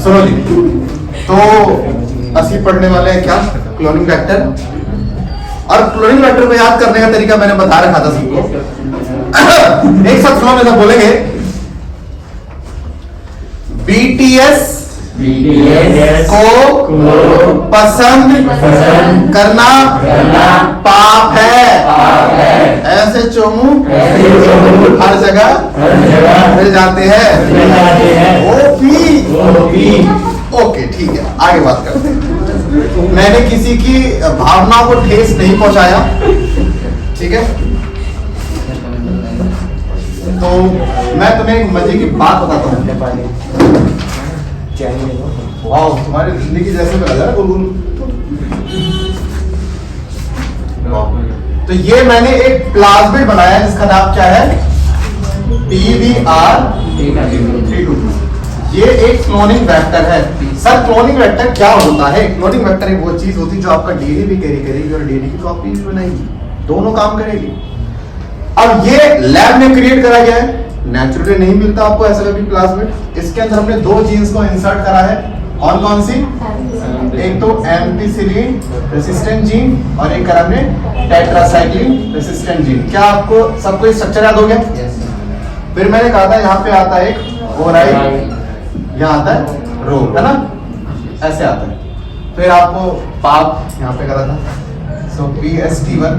सुनो जी, तो ਅਸੀਂ पढ़ने वाले हैं क्या, क्लोनिंग वेक्टर। और क्लोनिंग वेक्टर को याद करने का तरीका मैंने बता रखा था सबको। एक साथ सुनो, में सब बोलेंगे BTS को पसंद करना पाप है। ऐसे चोमू हर जगह मिल जाते हैं। ओके ठीक है, आगे बात करते हैं। मैंने किसी की भावनाओं को ठेस नहीं पहुंचाया, ठीक है। तो मैं तुम्हें एक मजे की बात बताता हूँ। वाह, तुम्हारी जिंदगी जैसे लग रहा है गुलगुल। तो ये मैंने एक प्लाज्मिड बनाया है जिसका नाम क्या है, PBr322। ये एक क्लोनिंग वेक्टर है। सर क्लोनिंग वेक्टर क्या होता है? क्लोनिंग वेक्टर एक वो चीज होती है जो आपका डीएनए भी कैरी करेगी और डीएनए की कॉपी भी बनाएगी, दोनों काम करेगी। अब ये लैब में क्रिएट करा गया है, नेचुरली नहीं मिलता आपको ऐसा कभी प्लाज्मिड। इसके अंदर हमने दो जीन्स को इंसर्ट करा है। कौन कौन सी? एक तो एम्पिसिलिन रेसिस्टेंट जीन और एक करा हमने टेट्रासाइक्लिन रेसिस्टेंट जीन। क्या आपको सबको स्ट्रक्चर याद हो गया? फिर मैंने कहा था यहाँ पे आता है एक ओराइड, यहाँ आता है रो, है ना, ऐसे आता है। फिर आपको पाप यहाँ पे करा था, सो PST1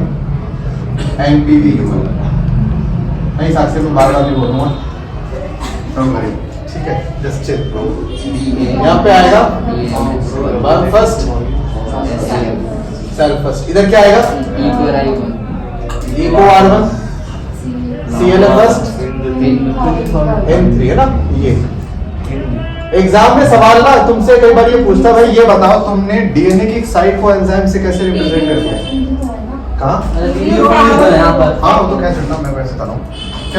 एंड PBU1। मैं इस साक्षी में बार-बार नहीं बोलूँगा, ठीक है, जस्ट चिल। यहाँ पे आएगा वन फर्स्ट सेल फर्स्ट। इधर क्या आएगा? Eco R1 CLF first N3, है ना। ये एग्जाम में सवाल ना तुमसे कई बार ये पूछता, भाई ये बताओ तुमने डीएनए की एक साइट को एंजाइम से कैसे रिप्रेजेंट करते हैं? कहाँ? हाँ वो तो कह सकता हूँ, मैं वैसे बता रहा हूँ।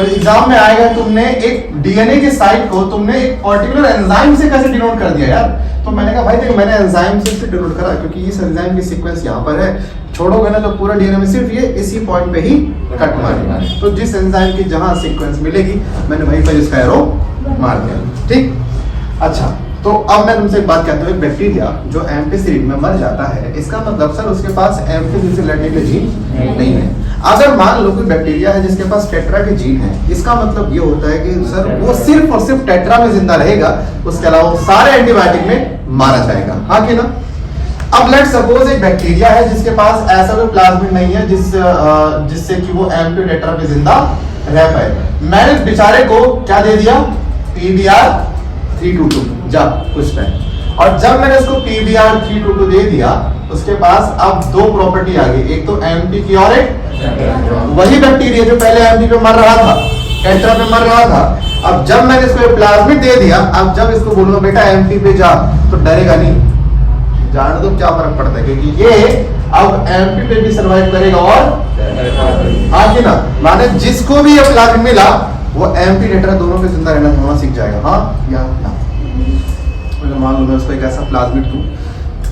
एग्जाम में आएगा तुमने एक डीएनए की साइट को तुमने एक पर्टिकुलर एंजाइम से कैसे डिनोट कर दिया यार। तो मैंने कहा भाई देखो मैंने एंजाइम से डिनोट करा क्योंकि इस एंजाइम की सीक्वेंस यहाँ पर है, छोड़ोगे ना तो पूरा डीएनए में सिर्फ ये इसी पॉइंट पे ही कट मारेगा। तो जिस एंजाइम की जहां सीक्वेंस मिलेगी मैंने वहीं पर इसका एरो मार दिया, ठीक। अच्छा, तो अब मैं तुमसे एक बात कहता हूँ, बैक्टीरिया जो एम्पिसिलिन में मर जाता है, इसका मतलब सर उसके पास एम्पिसिलिन से रिलेटेड के जीन नहीं है। अगर मान लो कोई बैक्टीरिया है जिसके पास टेट्रा के जीन है, इसका मतलब ये होता है कि सर वो सिर्फ और सिर्फ टेट्रा में जिंदा रहेगा, उसके अलावा सारे एंटीबायोटिक में मारा जाएगा, हाँ कि ना। अब लेट्स सपोज एक बैक्टीरिया है जिसके पास ऐसा कोई प्लाज्मिड नहीं है जिससे कि वो एम्पी टेट्रा पे जिंदा रह पाए। मैंने इस बेचारे को क्या दे दिया? PBr322 जा कुछ टाइम। और जब मैंने इसको PBr322 दे दिया, उसके पास अब दो प्रॉपर्टी आ गई, एक तो एम्पी की और एक वही बैक्टीरिया जो पहले एम्पी पे मर रहा था, टेट्रा पे मर रहा था। अब जब मैंने इसको प्लाज्मिड दे दिया, अब जब इसको बोलूंगा बेटा एम्पी पे जा, तो डरेगा नहीं, जान दो क्या फर्क पड़ता है, क्योंकि ये अब एम्पी पे भी सर्वाइव करेगा और हाँ कि ना। माने जिसको भी ये प्लाज्मिड मिला वो एम्पी टेट्रा दोनों पे जिंदा रहना थोड़ा सीख जाएगा, हाँ या ना। तो मान लो मैं उसको एक ऐसा प्लाज्मिड दूं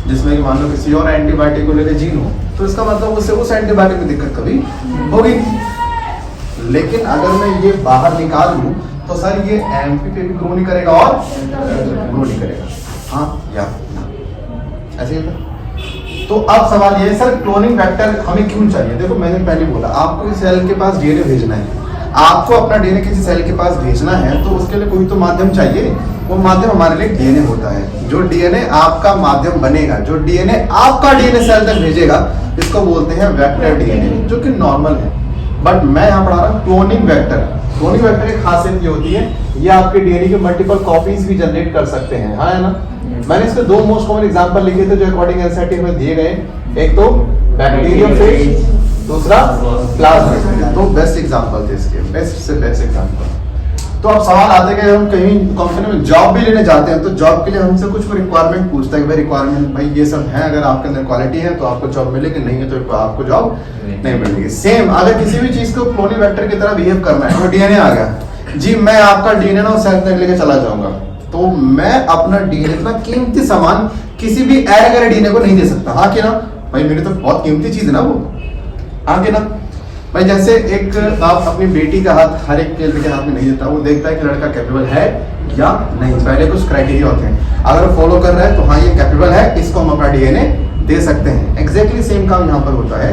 जिसमें कि मान लो किसी और एंटीबायोटिक को लेकर जीन हो, तो इसका मतलब उससे उस एंटीबायोटिक में दिक्कत कभी होगी। लेकिन अगर मैं ये बाहर निकाल लूं तो सर ये एम्पी पे भी ग्रो नहीं करेगा और ग्रो नहीं करेगा, हाँ या ऐसे ही। तो अब सवाल ये है सर क्लोनिंग वेक्टर हमें क्यों चाहिए? देखो मैंने पहले बोला आपको इस सेल के पास डीएनए भेजना है, आपको अपना डीएनए किसी सेल के पास भेजना है तो उसके लिए कोई तो माध्यम चाहिए। वो माध्यम हमारे लिए डीएनए होता है। जो डीएनए आपका माध्यम बनेगा, जो डीएनए आपका डीएनए सेल तक भेजेगा, इसको बोलते हैं वेक्टर डीएनए, जो कि नॉर्मल है। बट मैं यहाँ पढ़ा रहा हूँ क्लोनिंग वेक्टर। क्लोनिंग वेक्टर की खासियत ये होती है, ये आपके डीएनए के मल्टीपल कॉपीज भी जनरेट कर सकते हैं, हाँ है ना। मैंने इसके दो मोस्ट कॉमन एग्जांपल लिखे थे जो अकॉर्डिंग एनसीईआरटी में दिए गए, एक तो बैक्टीरियोफेज, दूसरा प्लाज्मिड। तो बेस्ट एग्जांपल थे इसके, बेस्ट से बेस्ट एग्जांपल। तो अब सवाल आते हैं कि हम कहीं कंपनी में जॉब भी लेने जाते हैं तो जॉब के लिए हमसे कुछ रिक्वायरमेंट पूछता है कि भाई रिक्वायरमेंट भाई ये सब है, अगर आपके अंदर क्वालिटी है तो आपको जॉब मिलेगी, नहीं है तो आपको जॉब नहीं मिलेगी। सेम अगर किसी भी चीज को क्लोनिंग वेक्टर की तरह बिहेव करना है, तो डीएनए आ गया जी, मैं आपका डीएनए ना सेल तक लेके चला जाऊंगा, तो मैं अपना डीएनए इतना कीमती सामान किसी भी एड डीएनए को नहीं दे सकता, हाँ कि ना। भाई मेरी तो बहुत कीमती चीज है ना वो, हाँ कि ना। भाई जैसे एक आप अपनी बेटी का हाथ हर एक के हाथ में नहीं देता, वो देखता है कि लड़का कैपेबल है या नहीं। पहले कुछ क्राइटेरिया होते हैं, अगर फॉलो कर रहा है तो हाँ ये कैपेबल है, इसको हम अपना डीएनए दे सकते हैं। एग्जैक्टली सेम काम यहाँ पर होता है।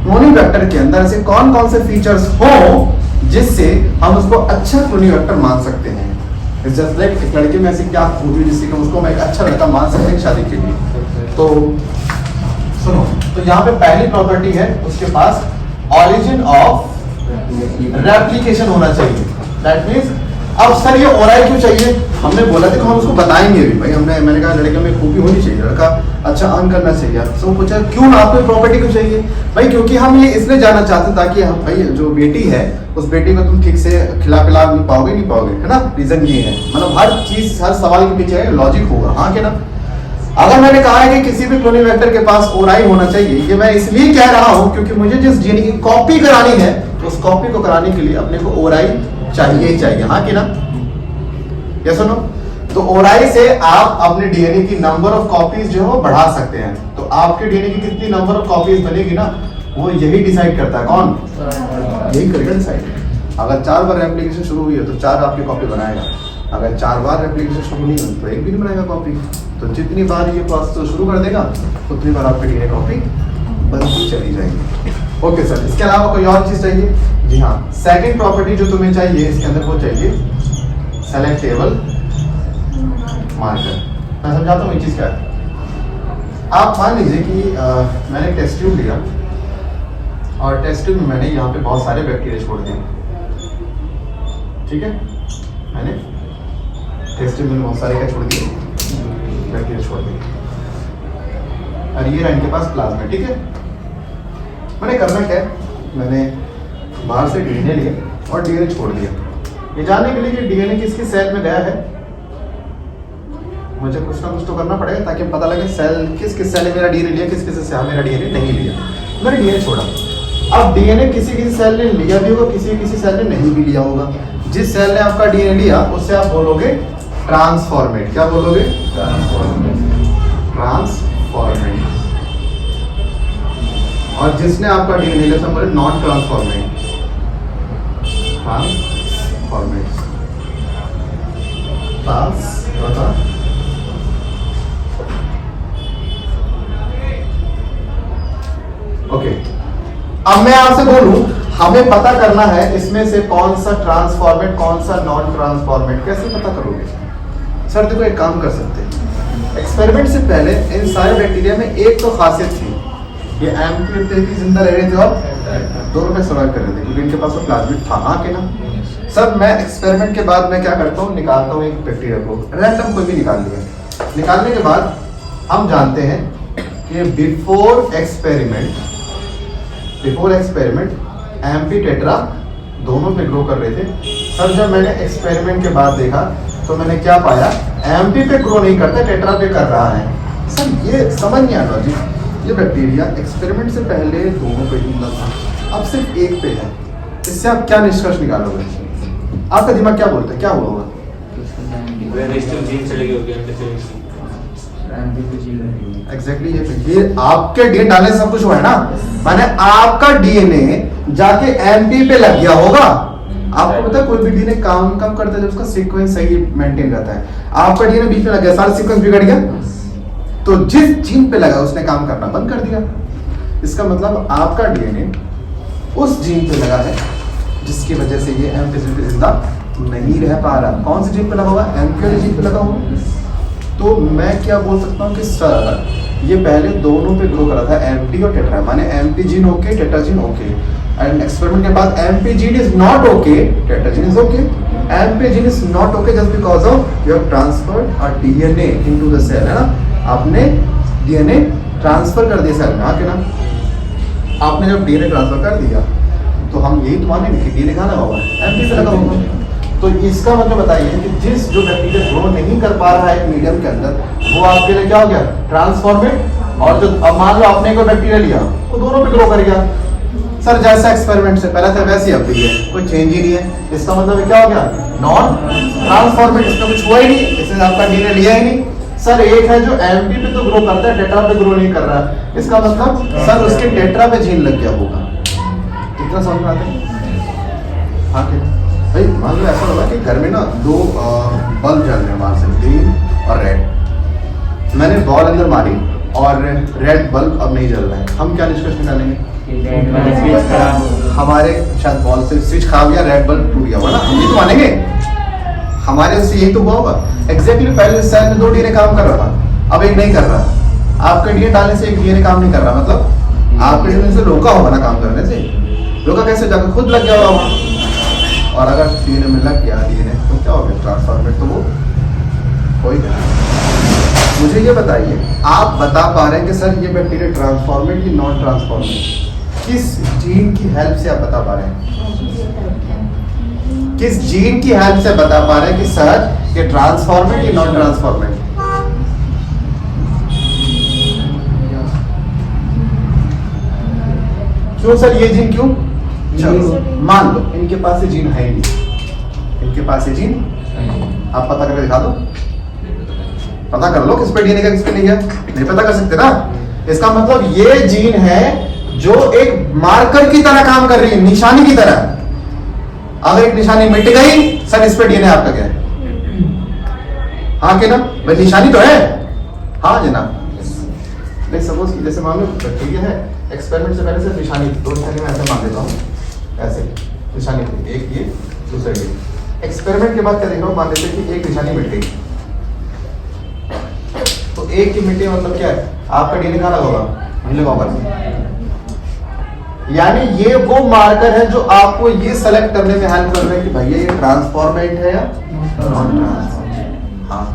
क्लोनिंग वेक्टर के अंदर ऐसे कौन कौन से फीचर्स हो जिससे हम उसको अच्छा क्लोनिंग वेक्टर मान सकते हैं। जस्ट लाइक एक लड़के में ऐसी क्या खूबी जिससे कि उसको मैं एक अच्छा लड़का मान सकते हैं शादी के लिए। तो सुनो, तो यहाँ पे पहली प्रॉपर्टी है उसके पास ऑरिजिन ऑफ रेप्लिकेशन होना चाहिए। दैट मींस अब सर ये ओराई क्यों चाहिए, हमने बोला था कि हम उसको बताएंगे भी भाई। मैंने कहा लड़के में खूबी होनी चाहिए, लड़का अच्छा अर्न करना चाहिए। तो पूछा क्यों आपको प्रॉपर्टी क्यों चाहिए भाई, क्योंकि हम ये इसलिए जानना चाहते हैं ताकि हम भाई जो बेटी है उस बेटी को तुम ठीक से खिला पिला नहीं पाओगे, है ना। रीजन ये है, मतलब हर चीज हर सवाल के पीछे लॉजिक होगा, हाँ के ना। अगर मैंने कहा है कि किसी भी क्लोनिंग वेक्टर के पास ओराई होना चाहिए, ये मैं इसलिए कह रहा हूं क्योंकि मुझे जिस डीएनए की कॉपी करानी है उस कॉपी को कराने के लिए अपने को ओराई चाहिए ही चाहिए, हाँ कि ना। ये सुनो, तो ओराई से आप अपने डीएनए की नंबर ऑफ कॉपीज जो है वो बढ़ा सकते हैं। तो आपके डीएनए की कितनी नंबर ऑफ कॉपीज बनेगी ना, वो यही डिसाइड करता है। कौन? यही करेगा डिसाइड। अगर 4 बार रेप्लिकेशन शुरू हुई है तो 4 आपकी कॉपी बनाएगा, अगर 4 बार रेप्लिकेशन शुरू नहीं हुई तो एक भी नहीं बनाएगा कॉपी। तो जितनी बार ये प्रोसेस शुरू कर देगा उतनी बार आपकी डीएनए कॉपी बनती चली जाएगी। ओके सर, इसके अलावा कोई और चीज चाहिए? जी हाँ, सेकंड प्रॉपर्टी जो तुम्हें चाहिए इसके अंदर वो चाहिए सेलेक्टेबल मार्कर। मैं समझाता हूँ ये चीज क्या है। आप मान लीजिए कि मैंने टेस्ट ट्यूब लिया और टेस्ट ट्यूब में मैंने यहाँ पे बहुत सारे बैक्टीरिया छोड़ दिए, ठीक है। मैंने टेस्ट ट्यूब में बहुत सारे क्या छोड़ दिए, बैक्टीरिया छोड़ दिए, और ये रहा इनके पास प्लाज्मा, ठीक है। मैंने करना क्या है, मैंने बाहर से डीएनए लिया और डीएनए छोड़ दिया। ये जानने के लिए कि डीएनए किसके सेल में गया है, मुझे कुछ ना कुछ तो करना पड़ेगा ताकि पता लगे सेल किस सेल ने मेरा डीएनए लिया, किस से मेरा डीएनए नहीं लिया। मैंने डीएनए छोड़ा, अब डीएनए किसी सेल ने लिया भी होगा, किसी सेल ने नहीं भी लिया होगा। जिस सेल ने आपका डीएनए लिया उससे आप बोलोगे ट्रांसफॉर्मेट। क्या बोलोगे? ट्रांसफॉर्मेट। और जिसने आपका डीएनए लिया था बोले नॉन ट्रांसफॉर्मेट। ट्रांसफॉर्मेट ओके। अब मैं आपसे बोलूं, हमें पता करना है इसमें से कौन सा ट्रांसफॉर्मेट कौन सा नॉन ट्रांसफॉर्मेट, कैसे पता करोगे? सर देखो एक काम कर सकते हैं, एक्सपेरिमेंट से पहले इन सारे बैक्टीरिया में एक तो खासियत थी, ये एम्फी जिंदा रह रहे थे और दोनों में सर्वाइव कर रहे थे क्योंकि इनके पास वो प्लाज्मिड था, हाँ के ना। सर मैं एक्सपेरिमेंट के बाद मैं क्या करता हूँ, निकालता हूँ एक बैक्टीरिया को, रैंडम कोई भी निकाल लिया। निकालने के बाद हम जानते हैं कि बिफोर एक्सपेरिमेंट एम्फी टेट्रा दोनों पे ग्रो कर रहे थे। सर जब मैंने एक्सपेरिमेंट के बाद देखा तो मैंने क्या पाया, एम्फी पे ग्रो नहीं करता, टेट्रा पे कर रहा है। सर ये समझ नहीं आया लॉजिक। ये बैक्टीरिया एक्सपेरिमेंट से पहले दोनों पे जिंदा था, अब सिर्फ एक पे है। इससे आप क्या निष्कर्ष निकालोगे? आपका दिमाग क्या बोलता है, क्या हुआ होगा? एग्जैक्टली ये आपके डीएनए डालने से सब कुछ हुआ है ना, माने आपका डीएनए जाके एमपी पे लग गया होगा। आपको पता है कोई भी डीएनए काम करता है जब उसका सीक्वेंस सही मेंटेन रहता है। आपका डीएनए बीच में लग गया, सारा सीक्वेंस बिगड़ गया, तो जिस जीन पे लगा उसने काम करना बंद कर दिया। इसका मतलब आपका डीएनए उस जीन पे लगा है जिसकी वजह से ये एमपी पे जिंदा नहीं रह पा रहा। कौन सी जीन पे लगा हुआ? एमपी जीन पे लगा हुआ। तो मैं क्या बोल सकता हूँ कि सर ये पहले दोनों पे ग्रो करा था, एम्पी और टेट्रा, माने amp gene okay, tetra gene okay, and experiment के बाद amp gene is not okay, tetra gene is okay. Amp gene is not okay just because of you have transferred a DNA into the cell, है ना। आपने DNA transfer कर दिया cell में, हाँ के ना। आपने जब डीएनए ट्रांसफर कर दिया तो हम यही तो मानेंगे कि डीएनए कहाँ लगा हुआ है? एम्पी पे लगा हुआ है। तो इसका मतलब बताइए कि जिस जो बैक्टीरिया ग्रो नहीं कर पा रहा है मीडियम के अंदर, वो आपके लिए क्या हो गया? ट्रांसफॉर्मेट। और जो अब मान लो आपने कोई बैक्टीरिया लिया वो दोनों पे ग्रो कर गया। सर जैसा एक्सपेरिमेंट से पहले था वैसे अब भी है, कोई चेंज ही नहीं है। इसका मतलब क्या हो गया? नॉन ट्रांसफॉर्मेट। इसका कुछ हुआ ही नहीं, इसने आपका डीएनए लिया ही नहीं। सर एक है जो एमपी पे तो ग्रो करता है, टेट्रा पे ग्रो नहीं कर रहा है। इसका मतलब सर उसके टेट्रा पे जीन लग गया होगा। इतना समझ में आता है? हाँ क्या भाई, मान लो ऐसा होगा कि घर में ना दो बल्ब जल रहे हैं बाहर से, ग्रीन और रेड। मैंने बॉल अंदर मारी और रेड बल्ब अब नहीं जल रहा है, हम क्या निष्कर्ष निकालेंगे? हमारे शायद बॉल से स्विच खराब या रेड बल्ब टूट गया होगा ना, हम ये तो मानेंगे। हमारे से यही तो हुआ होगा। एग्जैक्टली पहले सेल में 2 डीएनए काम कर रहा था, अब एक नहीं कर रहा। आपके डीएनए डालने से एक डीएनए काम नहीं कर रहा, मतलब आपके डीएनए से रोका होगा ना काम करने से। रोका कैसे? जाकर खुद लग गया होगा। और अगर डीएनए में लग गया डीएनए तो क्या हो गया? ट्रांसफॉर्मेट तो वो हो ही गया। मुझे ये बताइए, आप बता पा रहे हैं कि सर ये बैक्टीरिया ट्रांसफॉर्मेट की नॉन ट्रांसफॉर्मेट, किस जीन की हेल्प से आप बता पा रहे हैं? किस जीन की हेल्प से बता पा रहे हैं कि सर ये ट्रांसफॉर्मेट या नॉन ट्रांसफॉर्मेट? क्यों सर ये जीन क्यों? चलो मान लो इनके पास ये जीन है ही नहीं, इनके पास ये जीन, आप पता करके दिखा दो, पता कर लो किस पे डीएनए का किस पे नहीं है। नहीं पता कर सकते ना, इसका मतलब ये जीन है जो एक मार्कर की तरह काम कर रही है, निशानी की तरह। अगर एक निशानी मिट गई, सर इस पे डीएनए आपका क्या है? हाँ कि ना भाई, निशानी तो है। हाँ जनाब, नहीं सपोज कि जैसे मान लो बैक्टीरिया है, एक्सपेरिमेंट से पहले से निशानी थी, 2 निशानी मैं ऐसे मान लेता हूँ, ऐसे निशानी थी, एक ये दूसरा ये। एक्सपेरिमेंट के बाद क्या देख रहा हूँ, मान लेते कि एक निशानी मिट गई, तो एक की मिट्टी मतलब क्या है? आपका डीएनए कहाँ लगा होगा? नहीं लगा होगा। यानी ये वो मार्कर है जो आपको ये सेलेक्ट करने में हेल्प कर रहा है कि भैया ये ट्रांसफॉर्मेट है या नॉन ट्रांसफॉर्मेट। हाँ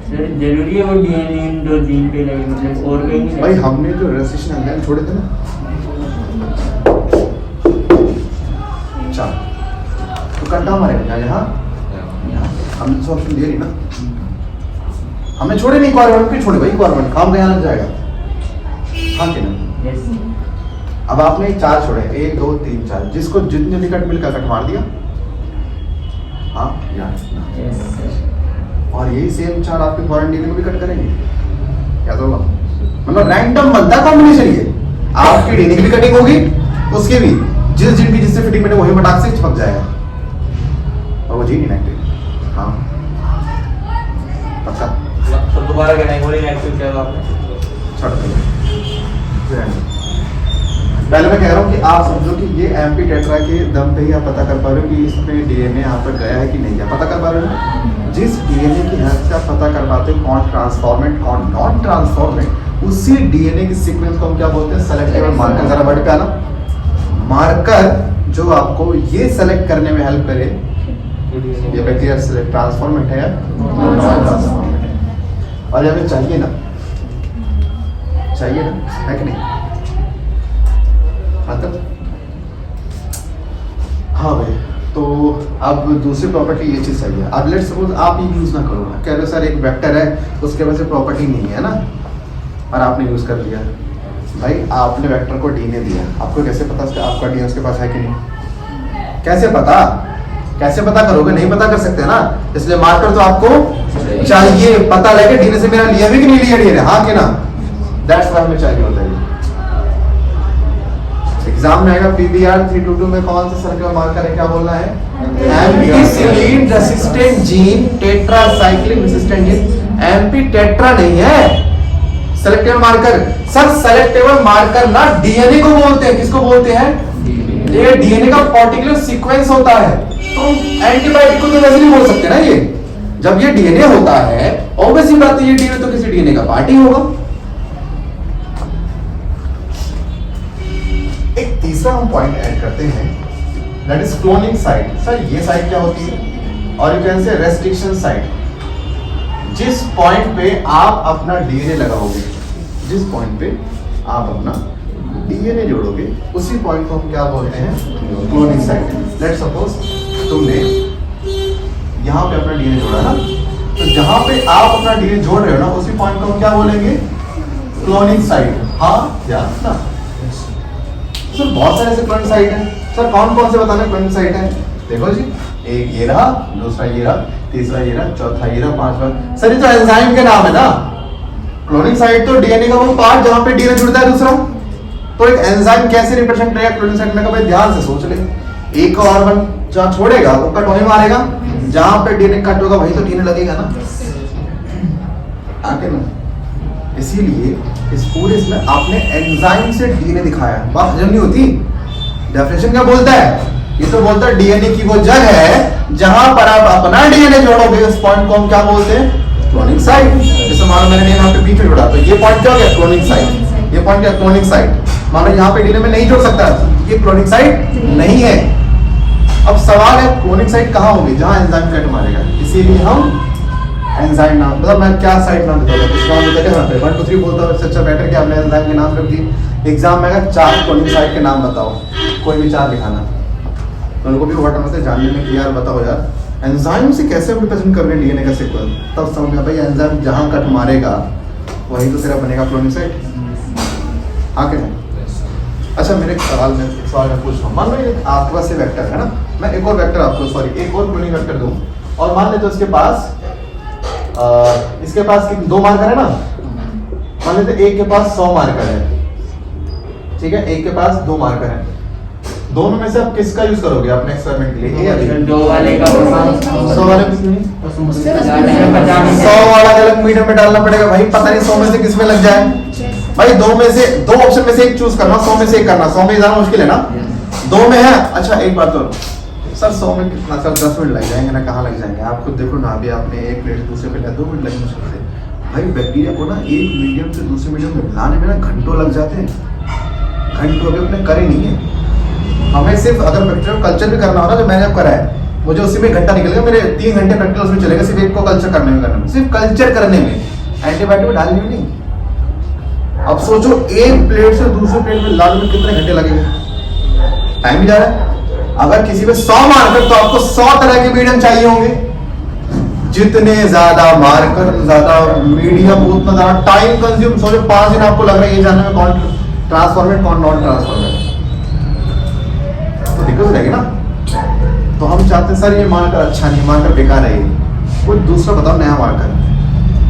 सर जरूरी है वो डीएनए इन 2 जीन पे लगे, मतलब और कहीं नहीं? भाई हमने जो रेसिस्टेंस एंजाइम छोड़े थे ना, अच्छा तो कंटा मारेगा यहाँ, हमने तो ऑप्शन दिया नहीं ना, हमने छोड़े नहीं। क्वारमेंट क्यों छोड़े भाई? क्वारमेंट काम का यहाँ लग जाएगा। हाँ कि ना? यस। अब आपने 4 छोड़े, 1 2 3 4, जिसको जितने भी कट मिलकर कट मार दिया। हाँ यस सर। और यही सेम 4 आपके फॉरेन डीएनए को भी कट करेंगे, क्या तो होगा? मतलब रैंडम बनता कॉम्बिनेशन ये। आपकी डीएनए की भी कटिंग होगी, उसके भी जिस जीन की जिससे फिटिंग में वही मटाक से चिपक जाएगा और वो जीन इनएक्टिव। हाँ पक्का। तो दोबारा क्या नहीं बोले इनएक्टिव क्या आपने? छोड़ पहले मैं कह रहा हूँ कि आप समझो कि ये एमपी टेट्रा के दम पे ही आप पता कर पा रहे हो कि इसमें डीएनए यहाँ पर गया है कि नहीं गया, पता कर पा रहे हो। जिस डीएनए की हेल्प से आप पता कर पाते हो कौन ट्रांसफॉर्मेट कौन नॉन ट्रांसफॉर्मेट, उसी डीएनए की सीक्वेंस को हम क्या बोलते हैं? Selective marker. जरा वर्ड पे आना, मार्कर जो आपको ये सेलेक्ट करने में हेल्प करे ये बैक्टीरिया ट्रांसफॉर्मेट है या नॉन ट्रांसफॉर्मेट है। और हमें चाहिए ना, चाहिए ना, है कि नहीं? मतलब हाँ भाई, तो अब दूसरी प्रॉपर्टी ये चीज़ सही है। अब लेट्स सपोज आप ये यूज़ ना करो ना, कह लो सर एक वेक्टर है उसके वजह से प्रॉपर्टी नहीं है ना, और आपने यूज़ कर लिया। भाई आपने वेक्टर को डीएनए दिया, आपको कैसे पता आपका डीएनए उसके पास है कि नहीं? कैसे पता? कैसे पता करोगे? नहीं पता कर सकते ना, इसलिए मार्कर तो आपको चाहिए। पता लगे डीएनए से मेरा लिया भी कि नहीं लिया डीएनए, हाँ कि ना? दैट्स व्हाई हमें चाहिए होता है। एग्जाम में आएगा पीबीआर 322 में कौन सा सर्कुलर मार्कर है, क्या बोलना है? Ampicillin resistant gene, tetracycline resistant gene. Amphi tetra नहीं है selective marker. Sir selective marker ना डीएनए को बोलते हैं, किसको बोलते हैं? ये डीएनए का पर्टिकुलर सीक्वेंस होता है। तो एंटीबायोटिक को तो वैसे नहीं बोल सकते ना ये। जब ये डीएनए होता है, ऑब्वियसली बात है ये डीएनए तो किसी डीएनए का पार्ट ही होगा। एक तीसरा हम पॉइंट ऐड करते हैं, that is cloning site. Sir ये साइट क्या होती है? और you can say restriction site. जिस पॉइंट पे आप अपना डीएनए लगाओगे, जिस पॉइंट पे आप अपना डीएनए जोड़ोगे, उसी पॉइंट को हम क्या बोलते हैं? Cloning site. लेट्स सपोज तुमने यहाँ पे अपना डीएनए जोड़ा ना, तो जहां पे आप अपना डीएनए जोड़ रहे हो ना, उसी पॉइंट को हम क्या बोलेंगे? Cloning site. हाँ या ना? सर बहुत सारे ऐसे क्लोनिंग साइट है। सर कौन कौन से बताना क्लोनिंग साइट है? देखो जी, एक ये रहा, दूसरा ये रहा, तीसरा ये रहा, चौथा ये रहा, पांचवा। सर ये तो एंजाइम के नाम है ना। क्लोनिंग साइट तो डीएनए का वो पार्ट जहां पे डीएनए जुड़ता है दूसरा। तो एक एंजाइम कैसे रिप्रेजेंट करेगा क्लोरीन साइट में? भाई ध्यान से सोच ले, एक ऑर्गन जहाँ छोड़ेगा वो कट होने मारेगा, जहां पे डीएनए कट होगा वही तो डीएनए लगेगा ना, आगे ना। इसीलिए इस पूरे इसमें आपने एंजाइम से डीएनए दिखाया, बात हजम नहीं होती। डेफिनेशन क्या बोलता है? ये तो बोलता है डीएनए की वो जगह है जहां पर आप अपना डीएनए जोड़ोगे, उस पॉइंट को हम क्या बोलते हैं? Cloning site. जैसे मानो मैंने यहाँ पे बीच में जोड़ा तो ये पॉइंट क्या हो गया? Cloning site. ये पॉइंट क्या? Cloning site. मानो यहाँ पे डीएनए में नहीं जोड़ सकता, ये क्लोनिंग साइट नहीं है। अब सवाल है क्लोनिंग साइट कहाँ होगी? जहां एंजाइम कट मारेगा। इसीलिए हम एंजाइम नाम, मतलब मैं क्या साइट नाम बताऊंगा, कुछ नाम बता देना, 1 2 3 बोलता हूँ, इससे अच्छा बेटर कि आपने एंजाइम के नाम रख दिए। एग्जाम में अगर 4 क्लोनिंग साइट के नाम बताओ, कोई भी 4 दिखाना, तो उनको भी व्हाट से जानने में कि यार बताओ यार एंजाइम से कैसे रिप्रेजेंट कर रहे हैं डीएनए का सीक्वेंस, तब समझ में भाई एंजाइम जहां कट मारेगा वही तो तेरा बनेगा क्लोनिंग साइट। हाँ कि नहीं? अच्छा मेरे सवाल में पूछ रहा हूँ, मान लो आपके पास ये वेक्टर है ना, मैं एक और वेक्टर आपको एक और क्लोनिंग वेक्टर दूं, और मान लेते इसके पास दो मार्कर है ना, मान लेते एक के पास 100 मार्कर है, ठीक है, एक के पास 2 मार्कर है, दोनों में से आप किसका यूज करोगे अपने एक्सपेरिमेंट के लिए? दो वाले का 100 वाले में 100 वाला गलत मीटर में डालना पड़ेगा भाई, पता नहीं 100 में से किस में लग जाए भाई। दो ऑप्शन में से एक चूज करना, 100 में से एक करना, 100 में ज्यादा मुश्किल है ना, 2 में है। अच्छा एक बात और सर, 100 में कितना सर 10 मिनट लग जाएंगे ना, कहाँ लग जाएंगे? आप खुद देखो ना, अभी आपने एक प्लेट दूसरे प्लेट 2 मिनट लगे मुश्किल से। भाई बैक्टीरिया को ना एक मीडियम से दूसरे मीडियम में मिलाने में ना घंटों लग जाते हैं, घंटों अभी अपने करे नहीं है। हमें सिर्फ अगर बैक्टीरिया कल्चर भी करना हो ना, जो मैंने अब करा है, मुझे उसी में घंटा निकलेगा, मेरे 3 घंटे प्रैक्टिकल उसमें चलेगा, सिर्फ एक को कल्चर करने में, सिर्फ कल्चर करने में, एंटीबायोटिक डालनी नहीं। अब सोचो एक प्लेट से दूसरे प्लेट में लाने में कितने घंटे लगेंगे, टाइम भी जा रहा है। अगर किसी में 100 मार्कर तो आपको 100 तरह के मीडियम चाहिए होंगे, जितने ज्यादा मार्कर ज्यादा मीडियम उतना ज्यादा टाइम कंज्यूम। सोचो 5 दिन आपको लग रहा है ये जानने में कौन ट्रांसफॉर्मेट कौन नॉन ट्रांसफॉर्मेट, तो दिक्कत हो जाएगी ना। तो हम चाहते हैं सर ये मार्कर अच्छा नहीं, मार्कर बेकार है, कोई दूसरा बताओ नया मार्कर,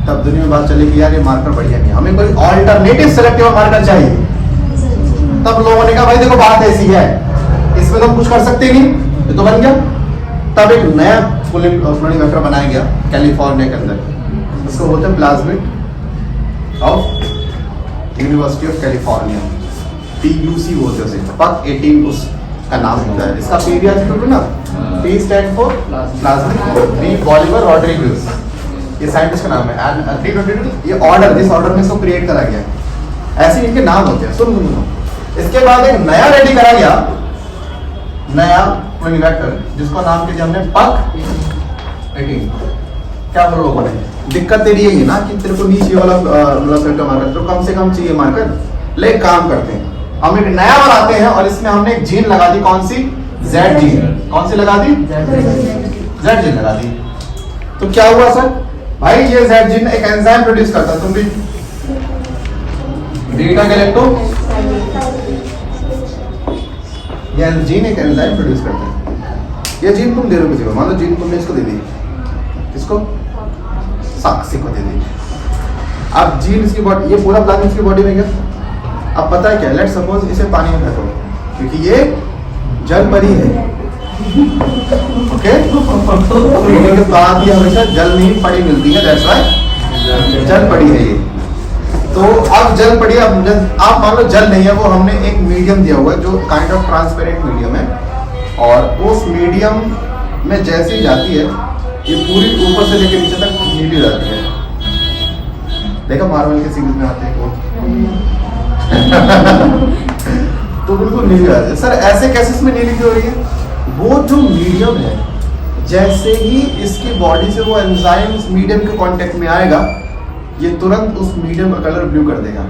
तब दुनिया में बात चलेगी यार ये मार्कर बढ़िया नहीं, हमें कोई ऑल्टरनेटिव सेलेक्टिव मार्कर चाहिए। तब लोगों ने कहा भाई देखो बात ऐसी है, इसमें तो हम कुछ कर सकते नहीं, ये तो बन गया। तब एक नया क्लोनिंग वेक्टर बनाया गया कैलिफोर्निया के अंदर, उसको बोलते हैं plasmid of university of California, PUC बोलते हैं उसे, PUC 18 उसका नाम होता है। इसका पीरियड ना, P stand for plasmid, B Bolivar Rodriguez, ये साइंटिस्ट का नाम है। एंड 322 ये ऑर्डर, जिस ऑर्डर में इसको क्रिएट करा गया, ऐसे इनके नाम होते हैं। सुनो इसके बाद एक नया रेडी करा गया, नया क्लोनिंग वेक्टर, जिसको नाम किया हमने PUC 18। क्या बोलो लोगों ने, दिक्कत तेरी यही है ना कि तेरे को नीचे वाला मार्कर तो कम से कम चाहिए मार्कर। ले काम करते हैं, हम एक नया बनाते हैं और इसमें हमने एक जीन लगा दी, कौन सी? Z gene. कौन सी लगा दी? Z जीन लगा दी। तो क्या हुआ सर भाई, ये Z जीन एक एंजाइम प्रोड्यूस करता है, तुम भी बीटा गैलेक्टो, ये जीन एक एंजाइम प्रोड्यूस करता है। ये जीन तुम दे रहे हो किसी को, मान लो जीन तुमने इसको दे दी, किसको? साक्षी को दे दी। अब जीन इसकी बॉडी, ये पूरा प्लाज्मा इसकी बॉडी में गया। अब पता है क्या, लेट सपोज इसे पानी में फेंको, क्योंकि ये जल परी है, ओके? पीने के बाद ये हमेशा जल में ही पड़ी मिलती है, दैट्स व्हाई जल पड़ी है ये। तो अब जल पड़ी, अब आप मान लो जल नहीं है, वो हमने एक मीडियम दिया हुआ है जो काइंड ऑफ ट्रांसपेरेंट मीडियम है, और उस मीडियम में जैसे ही जाती है ये पूरी ऊपर से लेकर नीचे तक नीली जाती है। देखा मार्वल के सीरीज में आते हैं वो तो बिल्कुल नीली जाती है। सर ऐसे कैसे इसमें नीली क्यों हो रही है? वो जो मीडियम है, जैसे ही इसकी बॉडी से वो एंजाइम उस मीडियम के कांटेक्ट में आएगा, ये तुरंत उस मीडियम का कलर ब्लू कर देगा।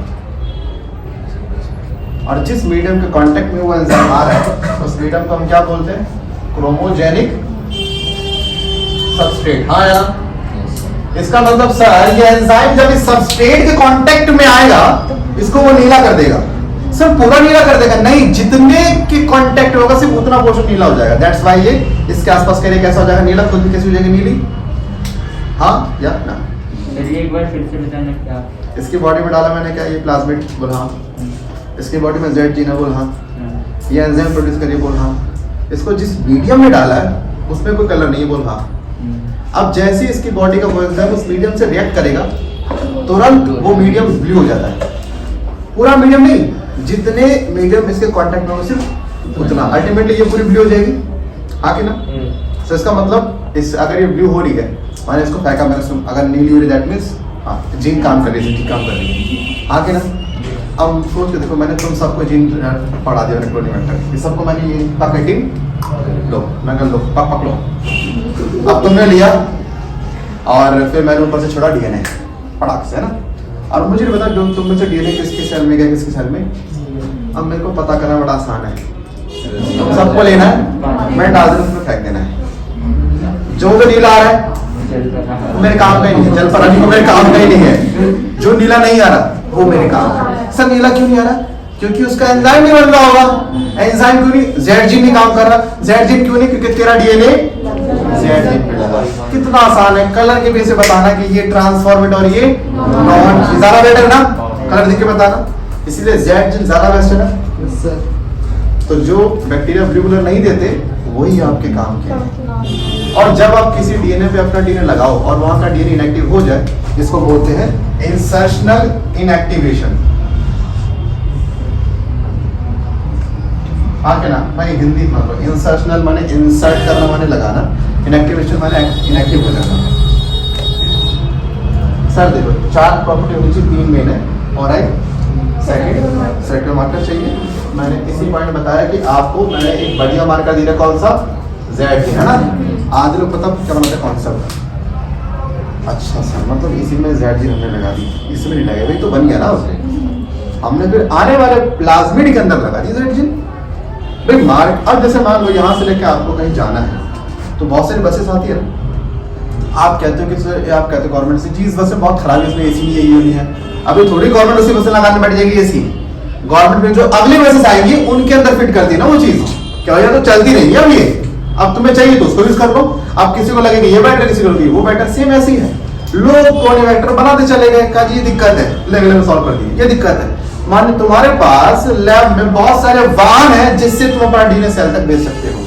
और जिस मीडियम के कांटेक्ट में वो एंजाइम आ रहा है, उस मीडियम को हम क्या बोलते हैं? Chromogenic substrate. हाँ यार, इसका मतलब सर ये एंजाइम जब इस सबस्ट्रेट के कांटेक्ट में आएगा, इसको वो नीला कर देगा। सर पूरा नीला कर देगा? नहीं, जितने के कांटेक्ट होगा सिर्फ उतना पोर्शन नीला हो जाएगा। दैट्स व्हाई ये इसके आसपास का एरिया कैसा हो जाएगा? नीला। खुद भी कैसी हो जाएगी? नीली। हाँ या ना? एक बार फिर से बताना क्या? इसकी बॉडी में डाला मैंने क्या, ये प्लाज्मिड बोला, इसकी बॉडी में जेड जीन है, बोल हाँ। ये एंजाइम प्रोड्यूस करिए, बोल हाँ। इसको जिस मीडियम में डाला है उसमें कोई कलर नहीं है, बोल हाँ। अब जैसे इसकी बॉडी का वो एंजाइम उस मीडियम से रिएक्ट करेगा, तुरंत वो मीडियम ब्लू हो जाता है। पूरा मीडियम नहीं, जितने मीडियम इसके कांटेक्ट में हो सिर्फ उतना, अल्टीमेटली ये पूरी ब्लू हो जाएगी, हाँ कि ना। तो इसका मतलब इस अगर ये ब्लू हो रही है, मैंने इसको फेंका, मैंने अगर नीली हो रही दैट मीन्स हाँ जीन काम कर रही है, ठीक काम कर रही है, हाँ कि ना। अब सोच के देखो, मैंने तुम सबको जीन पढ़ा दिया प्रोटीन, ये सबको मैंने ये पकड़ लो, मैं कर लो पक लो। अब तुमने लिया और फिर मैंने ऊपर से छोड़ा डीएनए पटाख से, है ना। और मुझे नहीं पता जो तुम में से डीएनए किसके सेल में गया किसके सेल में, अब मेरे को पता करना बड़ा आसान है। तुम सबको लेना है, मैं डाल दूँ उसमें फेंक देना है। जो भी नीला आ रहा है वो मेरे काम का ही नहीं है, जल पराठी को मेरे काम का ही नहीं है। जो नीला नहीं आ रहा वो मेरे काम का है। सर नीला क्यों नहीं आ रहा? क्योंकि उसका एंजाइम नहीं बन रहा होगा। एंजाइम क्यों नहीं? जेड जीन नहीं काम कर रहा। जेड जीन क्यों नहीं? क्योंकि तेरा डीएनए जेड जीन पे लगा। कितना आसान है कलर के बेस से बताना कि ये ट्रांसफॉर्मेट और ये नॉन, ज्यादा बेटर ना कलर देख के बताना। इसीलिए जेड जीन ज्यादा बेस्ट है ना। तो जो बैक्टीरिया ब्लू कलर नहीं देते वही आपके काम के हैं। और जब आप किसी डीएनए पे अपना डीएनए लगाओ और वहां का डीएनए इनएक्टिव हो जाए, इसको बोलते हैं इंसर्शनल इनएक्टिवेशन। हाँ क्या ना भाई, हिंदी मतलब इंसर्शनल माने इंसर्ट करना, माने लगाना, इनएक्टिवेशन माने इनएक्टिव हो जाना। सर देखो 4 प्रॉपर्टी होनी चाहिए, 3 मेन है और एक सेकंड मार्कर चाहिए। मैंने इसी पॉइंट बताया कि आपको मैंने एक बढ़िया मार्कर दिया, कौन सा? जेड है ना। आज लोग पता क्या मतलब कॉन्सेप्ट। अच्छा सर, मतलब इसी में जेड जी हमने लगा दी, इसमें नहीं लगे भाई, तो बन गया ना उसने। हमने फिर आने वाले प्लाज्मिड के अंदर लगा दी जेड जी भाई मार्क। अब जैसे मान लो यहाँ से लेके आपको कहीं जाना है, तो बहुत सारी बसेस आती है ना। आप कहते हो कि सर, आप कहते हो गवर्नमेंट से चीज बसें बहुत खराब है, इसमें एसी नहीं है, ये नहीं है। अभी थोड़ी गवर्नमेंट उसी बसें लगाने बैठ जाएगी एसी। गवर्नमेंट में जो अगली बसेस आएंगी उनके अंदर फिट करती है ना वो चीज, क्या हो, तो चलती नहीं है अब ये। अब तुम्हें चाहिए तो उसको यूज कर लो। अब किसी को लगेगा ये बेटर, किसी को लगेगी वो बेटर, सेम ऐसे ही है। लोग कोऑर्डिनेटर बनाते चले गए, कहा जी ये दिक्कत है, लेवल सॉल्व कर दी, ये दिक्कत है। मान तुम्हारे पास लैब में बहुत सारे वाहन है जिससे तुम अपना डीएनए सेल तक भेज सकते हो।